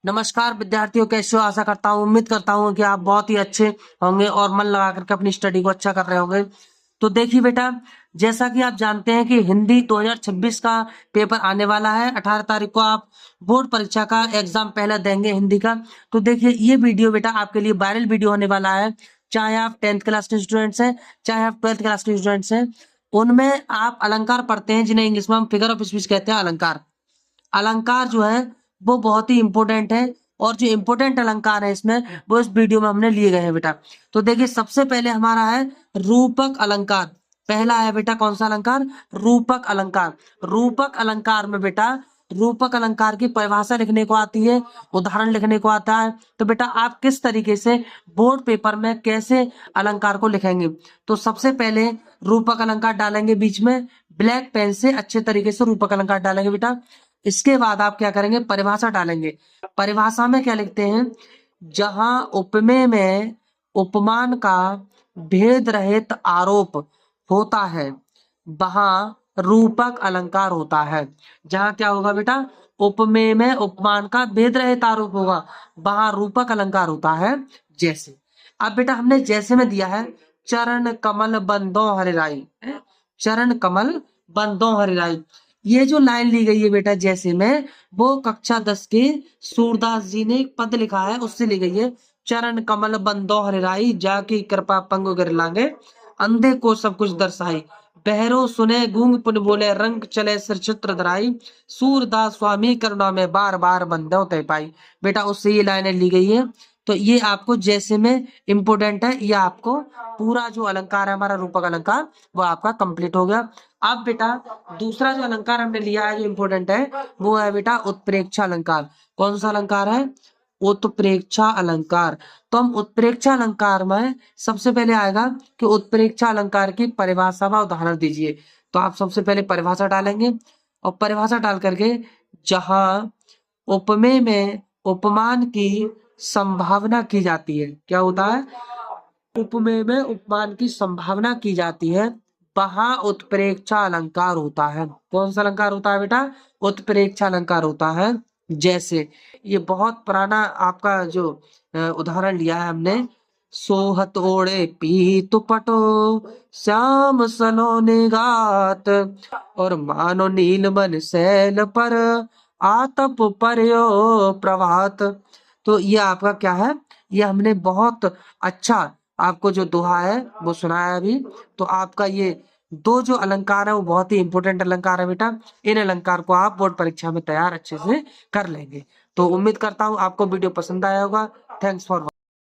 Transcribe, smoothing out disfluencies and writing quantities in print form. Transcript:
नमस्कार विद्यार्थियों, कैसे हो? आशा करता हूँ, उम्मीद करता हूँ कि आप बहुत ही अच्छे होंगे और मन लगा करके अपनी स्टडी को अच्छा कर रहे होंगे। तो देखिए बेटा, जैसा कि आप जानते हैं कि हिंदी 2026 का पेपर आने वाला है। 18 तारीख को आप बोर्ड परीक्षा का एग्जाम पहले देंगे हिंदी का। तो देखिए, ये वीडियो बेटा आपके लिए वायरल वीडियो होने वाला है। चाहे आप 10th क्लास के स्टूडेंट्स हैं, चाहे आप 12th क्लास के स्टूडेंट्स हैं, उनमें आप अलंकार पढ़ते हैं, जिन्हें इंग्लिश में हम फिगर ऑफ स्पीच कहते हैं। अलंकार अलंकार जो है वो बहुत ही इंपॉर्टेंट है, और जो इंपॉर्टेंट अलंकार है इसमें वो इस वीडियो में हमने लिए गए हैं बेटा। तो देखिए, सबसे पहले हमारा है रूपक अलंकार। पहला है बेटा कौन सा अलंकार? रूपक अलंकार। रूपक अलंकार में बेटा, रूपक अलंकार की परिभाषा लिखने को आती है, उदाहरण लिखने को आता है। तो बेटा आप किस तरीके से बोर्ड पेपर में कैसे अलंकार को लिखेंगे? तो सबसे पहले रूपक अलंकार डालेंगे बीच में, ब्लैक पेन से अच्छे तरीके से रूपक अलंकार डालेंगे बेटा। इसके बाद आप क्या करेंगे? परिभाषा डालेंगे। परिभाषा में क्या लिखते हैं? जहां उपमेय में उपमान का भेद रहित आरोप होता है, वहां रूपक अलंकार होता है। जहां क्या होगा बेटा? उपमेय में उपमान का भेद रहित आरोप होगा, वहां रूपक अलंकार होता है। जैसे, अब बेटा हमने जैसे में दिया है, चरण कमल बंदो हरिराई। चरण कमल बंदो हरिराई, ये जो लाइन ली गई है बेटा जैसे में, वो कक्षा 10 के सूरदास जी ने एक पद लिखा है, उससे ली गई है। चरण कमल बंदो हरिराई, जाकी कृपा पंगु गिर लांगे, अंधे को सब कुछ दर्शाई, बहरो सुने गूंग पुन बोले, रंग चले सिर चित्र धराई, सूरदास स्वामी करुणा में बार बार बंदो तय पाई। बेटा उससे ये लाइनें ली गई है। तो ये आपको जैसे में इम्पोर्टेंट है। ये आपको पूरा जो अलंकार है हमारा रूपक अलंकार, वो आपका कंप्लीट हो गया। अब बेटा दूसरा जो अलंकार हमने लिया है जो इम्पोर्टेंट है, वो है बेटा उत्प्रेक्षा अलंकार। कौन सा अलंकार है? उत्प्रेक्षा अलंकार। तो हम उत्प्रेक्षा अलंकार में सबसे पहले आएगा कि उत्प्रेक्षा अलंकार की परिभाषा व उदाहरण दीजिए। तो आप सबसे पहले परिभाषा डालेंगे, और परिभाषा डाल करके जहां उपमेय में उपमान की संभावना की जाती है, क्या होता है? उपमेय में उपमान की संभावना की जाती है, वहां उत्प्रेक्षा अलंकार होता है। कौन सा अलंकार होता है बेटा? उत्प्रेक्षा अलंकार होता है। जैसे, ये बहुत पुराना आपका जो उदाहरण लिया है हमने, सोहत ओढ़े पीत पटो, श्याम सलोने गात, और मानो नीलमन सैल पर, आतप पर्यो प्रभात। तो ये आपका क्या है? ये हमने बहुत अच्छा आपको जो दोहा है वो सुनाया अभी। तो आपका ये दो जो अलंकार है वो बहुत ही इंपॉर्टेंट अलंकार है बेटा। इन अलंकार को आप बोर्ड परीक्षा में तैयार अच्छे से कर लेंगे। तो उम्मीद करता हूँ आपको वीडियो पसंद आया होगा। Thanks for